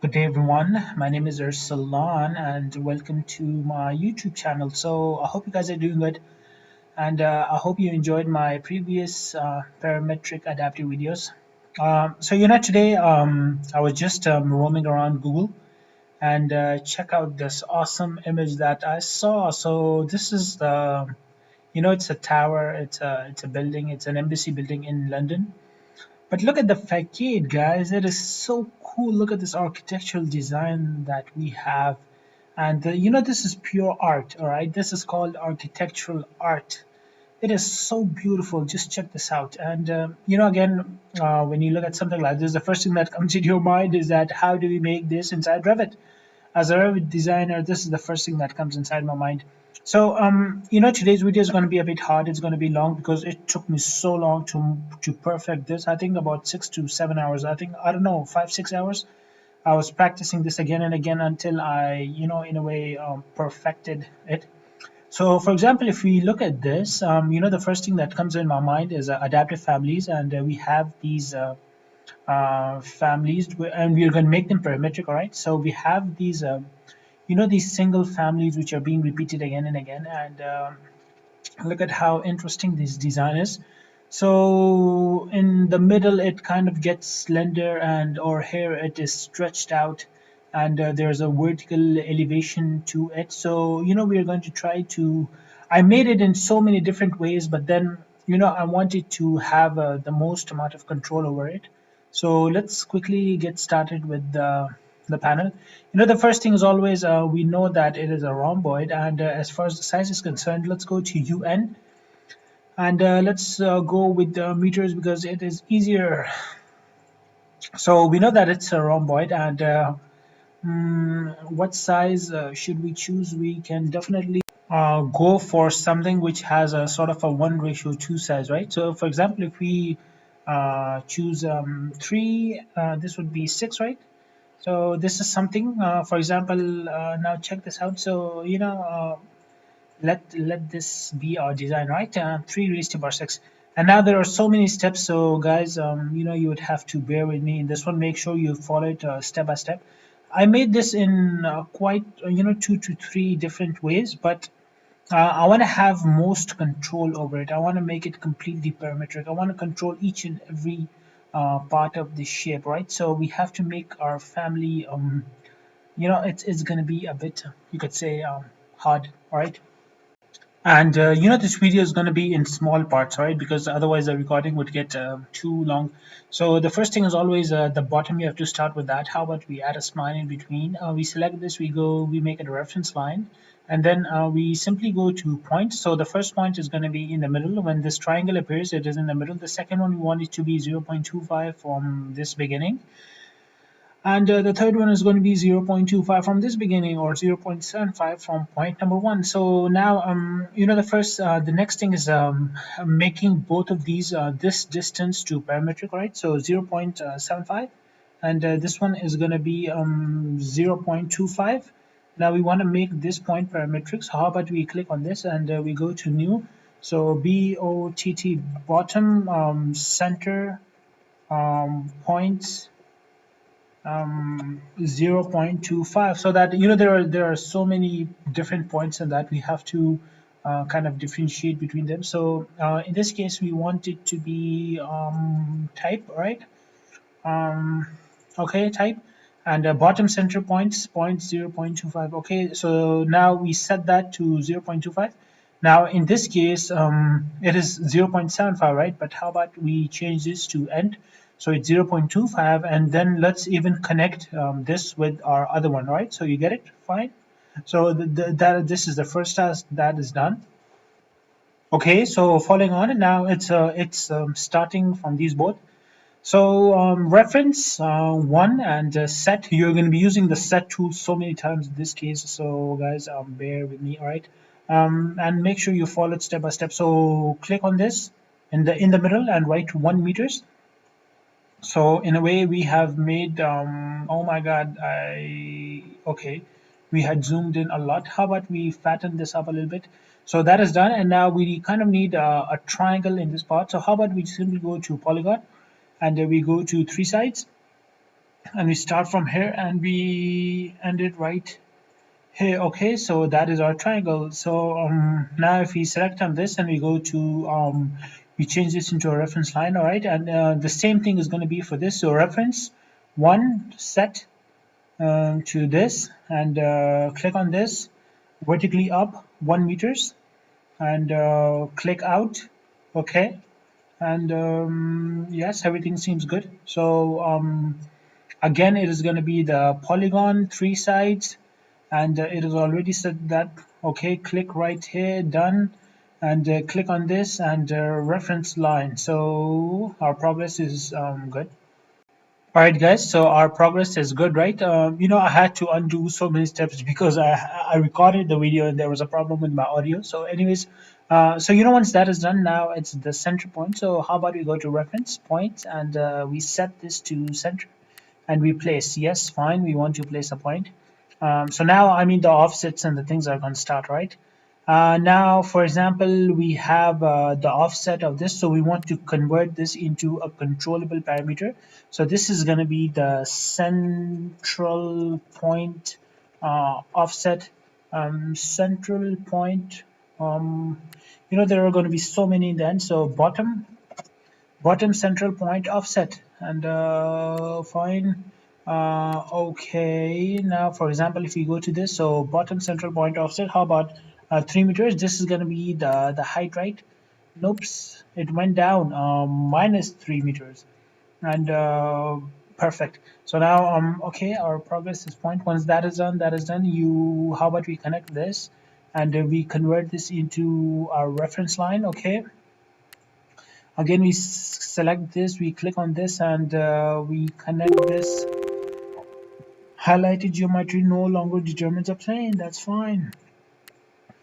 Good day, everyone. My name is Ursulan, and welcome to my YouTube channel. So, I hope you guys are doing good, and I hope you enjoyed my previous parametric adaptive videos. Today I was just roaming around Google and check out this awesome image that I saw. So, this is it's a tower, it's a building, it's an embassy building in London, but look at the facade, guys. It is so cool. Look at this architectural design that we have. And this is pure art, all right? This is called architectural art. It is so beautiful. Just check this out. And, again, when you look at something like this, the first thing that comes into your mind is that how do we make this inside Revit? As a Revit designer, this is the first thing that comes inside my mind. So, today's video is going to be a bit hard. It's going to be long because it took me so long to perfect this. I think about 6 to 7 hours. I don't know, 5 6 hours. I was practicing this again and again until I, in a way, perfected it. So, for example, if we look at this, the first thing that comes in my mind is adaptive families, and we have these families, and we're going to make them parametric. All right. So we have these, these single families which are being repeated again and again, and look at how interesting this design is. So in the middle, it kind of gets slender, and or here it is stretched out, and there's a vertical elevation to it. So we are going to try to. I made it in so many different ways, but then I wanted to have the most amount of control over it. So let's quickly get started with the panel. The first thing is always we know that it is a rhomboid, and as far as the size is concerned, let's go to UN, and let's go with the meters because it is easier. So we know that it's a rhomboid, and what size should we choose? We can definitely go for something which has a sort of a 1:2 size, right? So for example, if we choose 3, this would be 6, right? So this is something, for example, now check this out. So let this be our design, right? 3 raised to power 6. And now there are so many steps, so guys, you would have to bear with me in this one. Make sure you follow it step by step. I made this in quite 2 to 3 different ways, but I want to have most control over it. I want to make it completely parametric. I want to control each and every part of the shape, right? So we have to make our family, it's going to be a bit, you could say, hard, all right? And this video is going to be in small parts, right? Because otherwise the recording would get too long. So the first thing is always the bottom. You have to start with that. How about we add a spline in between? We select this, we make it a reference line, and then we simply go to points. So the first point is going to be in the middle. When this triangle appears, it is in the middle. The second one, we want it to be 0.25 from this beginning. And the third one is going to be 0.25 from this beginning, or 0.75 from point number 1. So now, the next thing is making both of these, this distance to parametric, right? So 0.75, and this one is going to be 0.25. Now we want to make this point parametric. So how about we click on this and we go to new. So BOTT, bottom, center, points, 0.25, so that there are so many different points in that we have to kind of differentiate between them. So in this case, we want it to be type, right? Okay, type, and bottom center points 0.25. Okay, so now we set that to 0.25. Now in this case, it is 0.75, right? But how about we change this to end? So it's 0.25, and then let's even connect this with our other one, right? So you get it, fine. So this is the first task that is done. Okay, so following on, and now it's starting from these both. So reference 1 and set. You're going to be using the set tool so many times in this case. So guys, bear with me, all right? And make sure you follow it step by step. So click on this in the middle and write 1 meters. So in a way, we have made. Oh my God! Okay. We had zoomed in a lot. How about we fatten this up a little bit? So that is done, and now we kind of need a triangle in this part. So how about we simply go to polygon, and we go to 3 sides, and we start from here and we end it right here. Okay, so that is our triangle. So now if we select on this and we go to we change this into a reference line. All right, and the same thing is going to be for this. So reference one set to this, and click on this vertically up 1 meters, and click out. Okay, and yes, everything seems good. So again, it is going to be the polygon, 3 sides, and it is already set that. Okay, click right here, done, and click on this and reference line. So our progress is good. All right, guys. So our progress is good, right? I had to undo so many steps because I recorded the video and there was a problem with my audio. So, anyways, once that is done, now it's the center point. So, how about we go to reference point and we set this to center and we place. Yes, fine. We want to place a point. So now, I mean, the offsets and the things are going to start, right? Now, for example, we have the offset of this. So we want to convert this into a controllable parameter. So this is going to be the central point offset. Central point. There are going to be so many in the end. So bottom central point offset, and fine. Okay, now for example, if we go to this, so bottom central point offset, how about 3 meters? This is going to be the height, right? Nope, it went down minus 3 meters, and perfect. So now okay, our progress is point. Once that is done, you how about we connect this and we convert this into our reference line. Okay, again we select this, we click on this, and we connect this. Highlighted geometry no longer determines a plane. That's fine.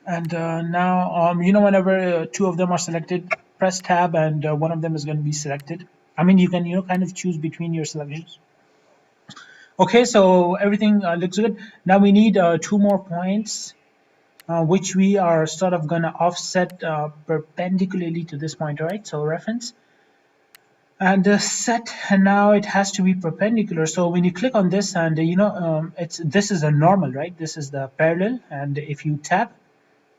And now whenever two of them are selected, press tab and one of them is going to be selected. I mean, you can kind of choose between your selections. Okay, so everything looks good. Now we need 2 more points, which we are sort of going to offset perpendicularly to this point. All right, so reference and set, and now it has to be perpendicular. So when you click on this, and this is a normal, right? This is the parallel, and if you tap,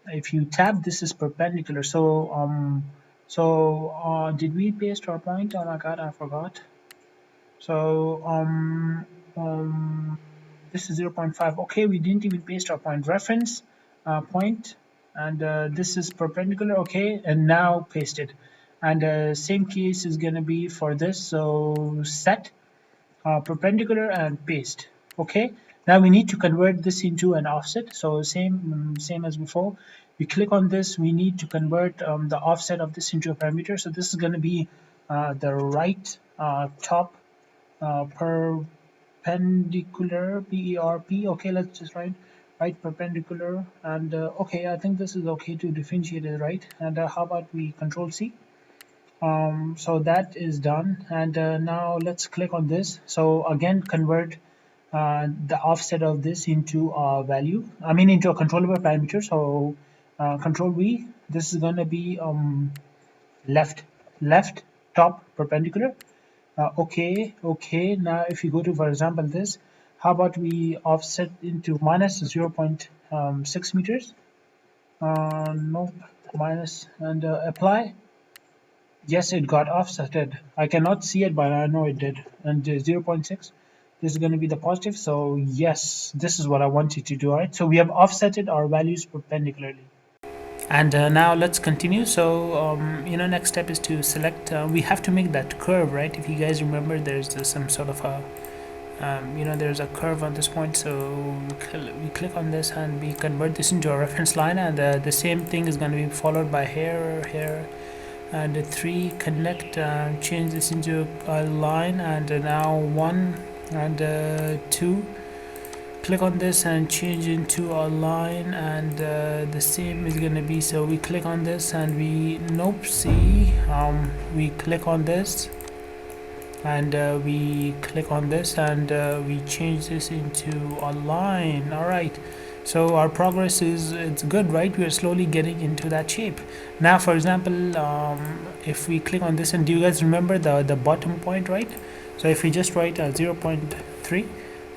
this is perpendicular. So did we paste our point? Oh my god, I forgot. So this is 0.5. Okay, we didn't even paste our point. Reference point, and this is perpendicular. Okay, and now paste it. And same case is going to be for this. So set perpendicular and paste. Okay, now we need to convert this into an offset. So same as before, we click on this, we need to convert the offset of this into a parameter. So this is going to be the right top perpendicular, PERP. Okay, let's just write right perpendicular, and okay, I think this is okay to differentiate it, right? And how about we control C? So that is done, and now let's click on this. So again, convert the offset of this into a value, I mean into a controllable parameter. So control V, this is going to be left top perpendicular. Okay, now if you go to, for example, this, how about we offset into minus 0.6 meters? Nope, minus, and apply. Yes, it got offsetted. I cannot see it, but I know it did. And 0.6, this is going to be the positive. So yes, this is what I wanted to do. All right, so we have offsetted our values perpendicularly. And now let's continue. So next step is to select. We have to make that curve, right? If you guys remember, there's some sort of a there's a curve on this point. So we click on this and we convert this into a reference line, and the same thing is going to be followed by here, and 3, connect, change this into a line, and now 1 and 2, click on this and change into a line, and the same is going to be, so we click on this and we we click on this, and we click on this, and we change this into a line. All right, so our progress it's good, right? We are slowly getting into that shape. Now for example, if we click on this, and do you guys remember the bottom point, right? So if we just write 0.5 3,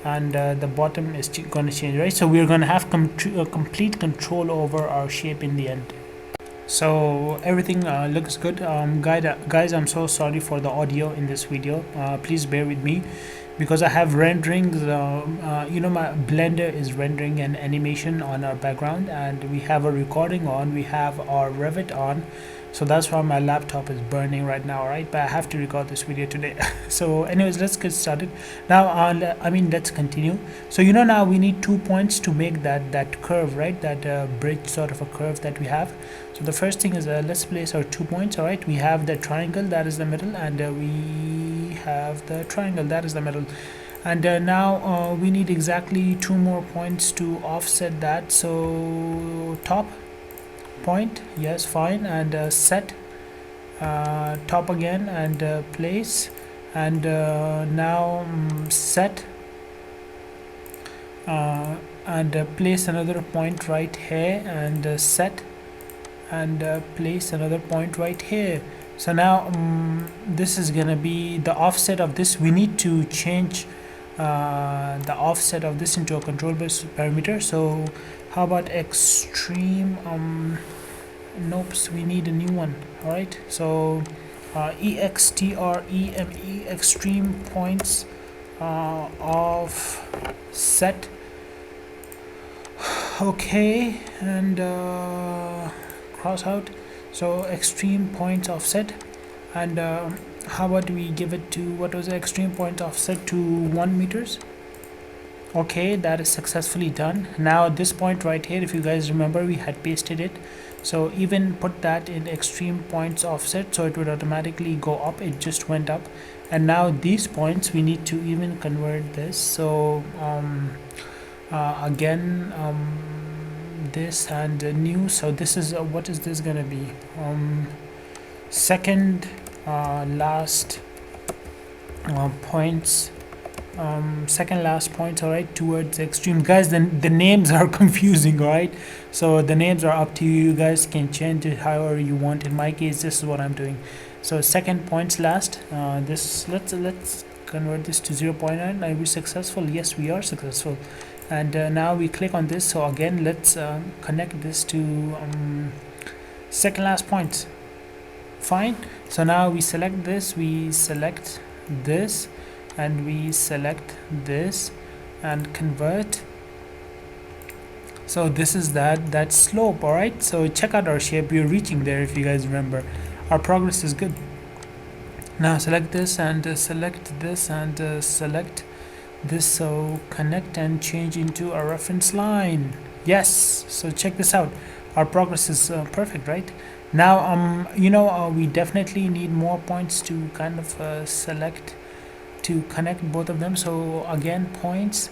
and the bottom is going to change, right? So we're going to have complete control over our shape in the end. So everything looks good. Guys, I'm so sorry for the audio in this video. Please bear with me because I have renderings. My Blender is rendering an animation on our background, and we have a recording on, we have our Revit on, so that's why my laptop is burning right now, right? But I have to record this video today. So anyways, let's get started now. Let's continue. So now we need 2 points to make that curve, right? That bridge sort of a curve that we have. So the first thing is let's place our 2 points. All right, we have the triangle that is the middle, and we have the triangle that is the middle, and now we need exactly 2 more points to offset that. So top point, yes, fine, and set top again, and place, and now set and place another point right here, and set and place another point right here. So now this is gonna be the offset of this. We need to change the offset of this into a control base parameter. So how about extreme nope, we need a new one. All right, so extreme extreme points of set. Okay, and cross out. So extreme points offset, and how about we give it to, what was the extreme point offset, to 1 meters. Okay, that is successfully done. Now this point right here, if you guys remember, we had pasted it, so even put that in extreme points offset, so it would automatically go up. It just went up, and now these points we need to even convert this. So again, this and new. So this is what is this gonna be? Second last points, second last points, all right, towards extreme. Guys, then the names are confusing, all right? So the names are up to you. You guys can change it however you want. In my case, this is what I'm doing. So second points last. This let's convert this to 0.9. Are we successful? Yes, we are successful. And now we click on this. So again, let's connect this to second last points. Fine. So now we select this, we select this, and we select this, and convert. So this is that slope. All right, so check out our shape. We're reaching there. If you guys remember, our progress is good. Now select this, and select this, and select this. So connect and change into a reference line. Yes, so check this out. Our progress is perfect, right? Now we definitely need more points to kind of select to connect both of them. So again, points,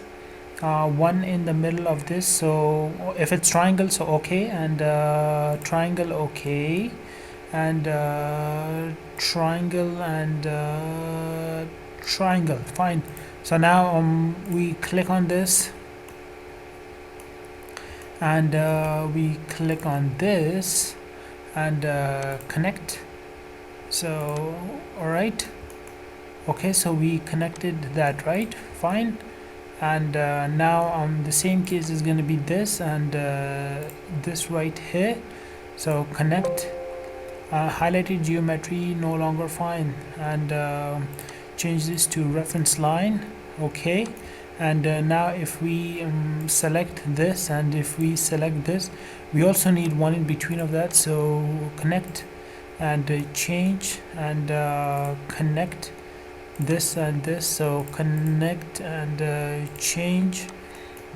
one in the middle of this. So if it's triangle, so okay, and triangle, okay, and triangle, and triangle, fine. So now we click on this, and we click on this, and connect. So all right, okay, so we connected that, right? Fine. And now the same case is going to be this, and this right here. So connect, highlighted geometry no longer fine, and change this to reference line. Okay, and now if we select this, and if we select this, we also need one in between of that. So connect and change, and connect this and this. So connect and change,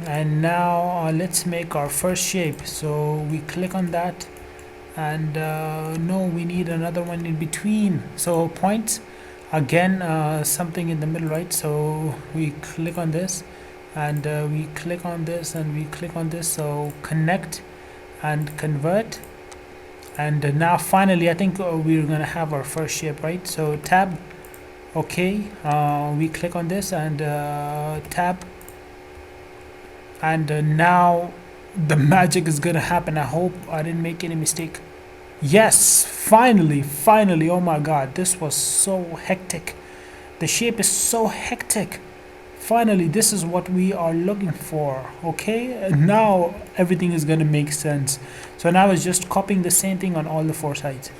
and now let's make our first shape. So we click on that, and no, we need another one in between. So points again, something in the middle, right? So we click on this, and we click on this, and we click on this. So connect and convert, and now finally I think we're gonna have our first shape, right? So tab, okay, we click on this, and tab, and now the magic is gonna happen. I hope I didn't make any mistake. Yes, finally, oh my god, this was so hectic. The shape is so hectic. Finally, this is what we are looking for. Okay, and now everything is going to make sense. So now it's just copying the same thing on all the four sides.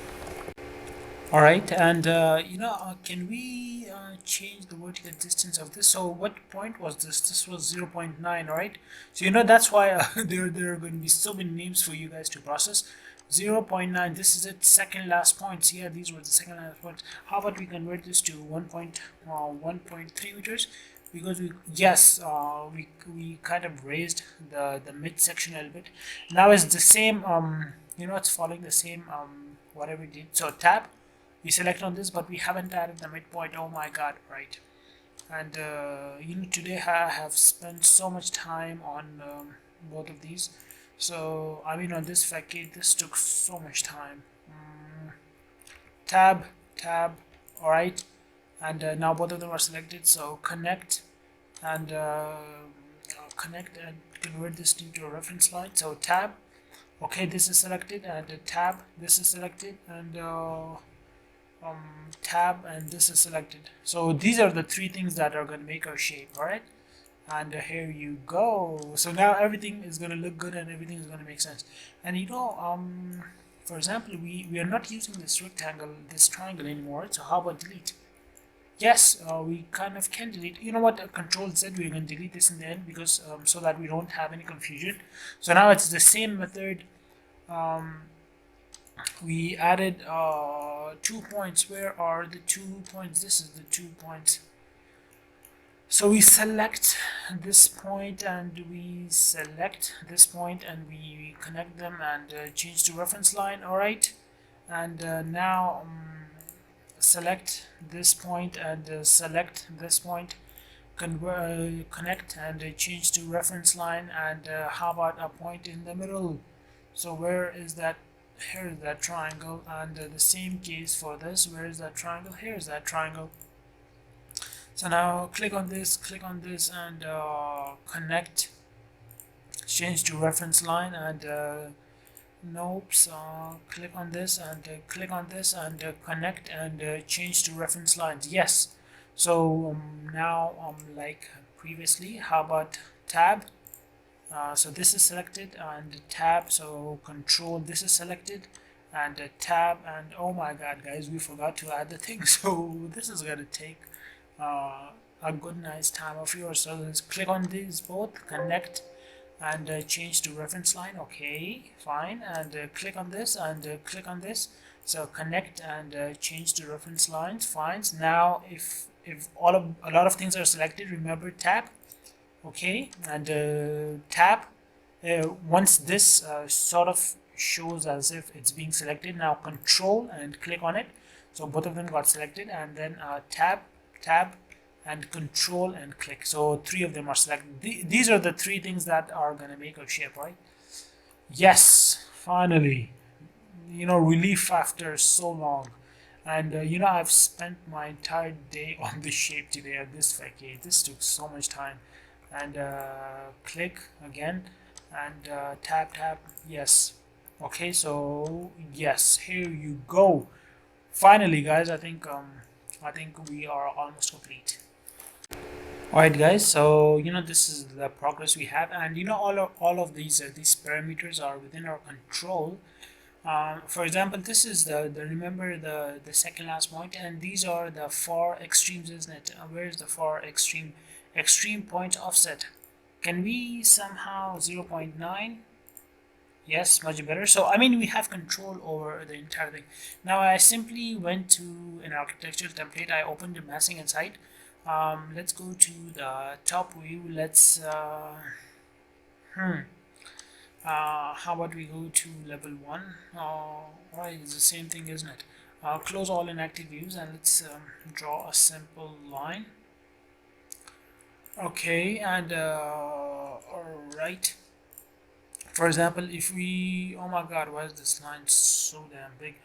All right, and can we change the vertical distance of this? So what point was this? This was 0.9, all right? So that's why there are going to be so many names for you guys to process. 0.9, this is it, second last points. Yeah, these were the second last points. How about we convert this to 1.3 meters? Because we kind of raised the midsection a little bit. Now it's the same, it's following the same whatever we did. So tab, we select on this, but we haven't added the midpoint. Oh my god, right? And today I have spent so much time on both of these. So I mean, on this facade, this took so much time. Tab, tab, all right. And now both of them are selected. So connect and connect and convert this into a reference line. So tab, okay, this is selected, and tab, this is selected, and tab, and this is selected. So these are the three things that are going to make our shape. All right, and here you go. So now everything is going to look good and everything is going to make sense. And for example, we are not using this rectangle, this triangle anymore. So how about delete? Yes, we kind of can delete. You know what? Control Z, we're going to delete this in the end, because so that we don't have any confusion. So now it's the same method. We added 2 points. Where are the 2 points? This is the 2 points. So we select this point and we select this point and we connect them and change to reference line. All right, and now select this point and select this point, connect and change to reference line. And how about a point in the middle? So where is that? Here is that triangle. And the same case for this. Where is that triangle? Here is that triangle. So now click on this, and connect, change to reference line, and nope. Click on this and click on this and connect and change to reference lines. Yes. So now like previously, how about tab? So this is selected, and tab. So control, this is selected, and tab. And oh my god, guys, we forgot to add the thing. So this is gonna take a good nice time of yours. So let's click on these both, connect and change to reference line. Okay, fine. And click on this and click on this. So connect and change to reference lines. Fine. Now if a lot of things are selected, remember tab. Okay, and tab. Once this sort of shows as if it's being selected, now control and click on it. So both of them got selected, and then tab, and control and click. So three of them are selected. These are the three things that are going to make our shape, right? Yes, finally. Relief after so long. And I've spent my entire day on this shape today at this facade. This took so much time. And click again, and tab, yes. Okay, so yes, here you go. Finally, guys, I think we are almost complete. Alright guys, so this is the progress we have, and all of these parameters are within our control. For example, this is the remember the second last point, and these are the far extremes, isn't it? Where is the far extreme point offset? Can we somehow 0.9? Yes, much better. So I mean, we have control over the entire thing. Now I simply went to an architectural template. I opened the massing inside. Let's go to the top view. Let's how about we go to level 1? Right, it's the same thing, isn't it? Close all inactive views, and let's draw a simple line. Okay, and alright. For example, if we, oh my god, why is this line so damn big?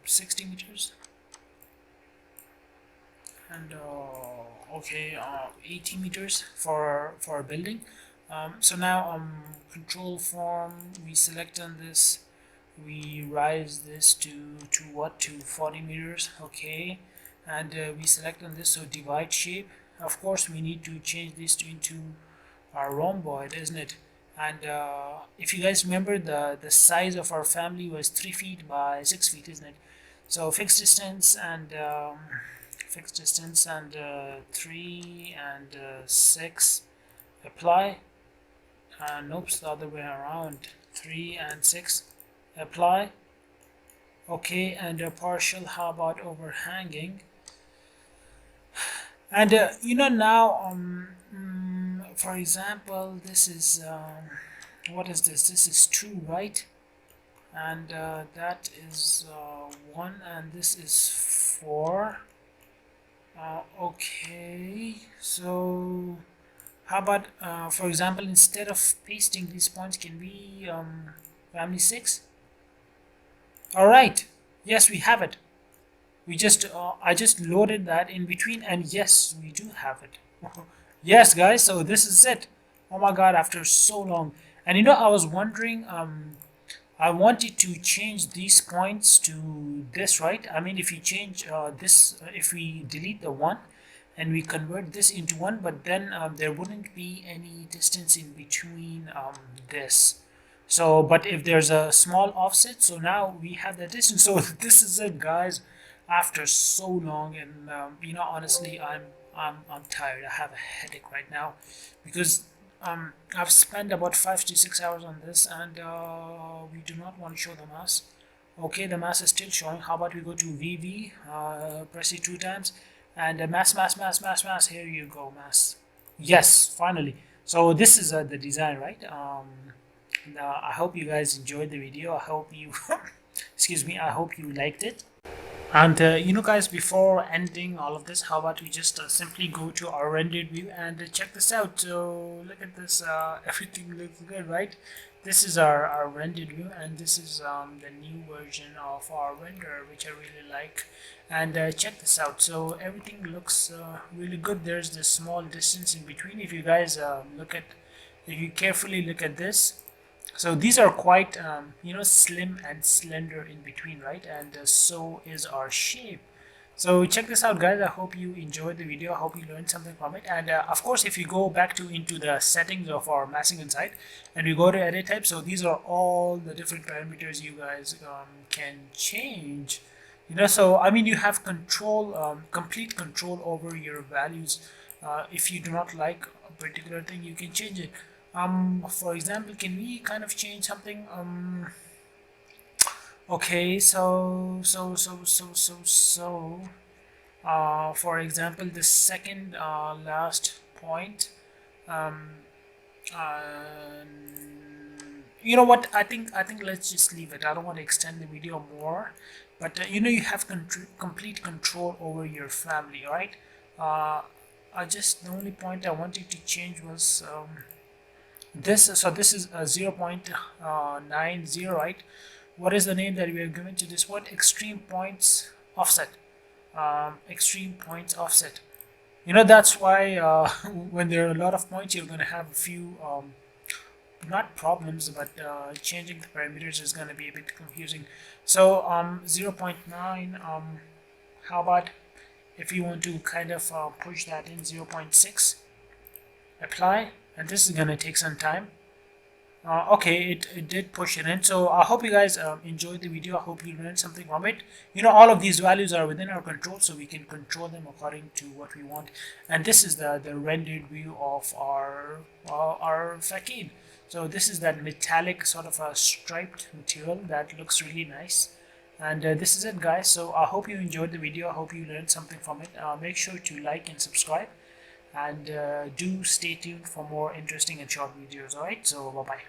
60 meters. And okay, 80 meters for a building. So now control form, we select on this, we rise this to what, to 40 meters. Okay, and we select on this, so divide shape, of course we need to change this into our rhomboid, isn't it? And if you guys remember, the size of our family was 3 feet by 6 feet, isn't it? So fixed distance and 3 and 6, apply. Nope, the other way around. 3 and 6, apply. Okay, and a partial, how about overhanging? And now, for example, this is what is this? This is 2, right? And that is 1, and this is 4. Okay, so how about for example, instead of pasting these points, can we family 6? All right, yes, we have it. We just I just loaded that in between, and yes, we do have it. Yes, guys, so this is it. Oh my god, after so long. And I was wondering, I wanted to change these points to this, right? I mean, if you change this, if we delete the 1 and we convert this into 1, but then there wouldn't be any distance in between this. So, but if there's a small offset, so now we have the distance. So this is it, guys. After so long, and honestly, I'm tired. I have a headache right now because I've spent about 5 to 6 hours on this, and we do not want to show the mass. Okay, the mass is still showing. How about we go to VV, press it 2 times, and mass. Here you go, mass. Yes, finally. So this is the design, right? And, I hope you guys enjoyed the video. I hope you, excuse me, I hope you liked it. And guys, before ending all of this, how about we just simply go to our rendered view and check this out. So look at this, everything looks good, right? This is our rendered view, and this is the new version of our render, which I really like. And check this out. So everything looks really good. There's this small distance in between. If you guys if you carefully look at this, so these are quite slim and slender in between, right? And so is our shape. So check this out, guys. I hope you enjoyed the video. I hope you learned something from it. And of course, if you go back into the settings of our massing inside and we go to edit type, so these are all the different parameters you guys can change. So I mean, you have control, complete control over your values. If you do not like a particular thing, you can change it. For example, can we kind of change something? Okay, for example, the second last point, um, uh, you know what, I think let's just leave it. I don't want to extend the video more, but you have complete control over your family, right? The only point I wanted to change was this. So this is a 0.90, right? What is the name that we are given to this one? Extreme points offset. Extreme points offset. That's why when there are a lot of points, you're going to have a few not problems, but changing the parameters is going to be a bit confusing. So 0.9, how about if you want to kind of push that in 0.6, apply, and this is going to take some time. Okay, it did push it in. So I hope you guys enjoyed the video. I hope you learned something from it. All of these values are within our control, so we can control them according to what we want. And this is the rendered view of our facade. So this is that metallic sort of a striped material that looks really nice. And this is it, guys. So I hope you enjoyed the video. I hope you learned something from it. Make sure to like and subscribe, and do stay tuned for more interesting and short videos. Alright, so bye bye.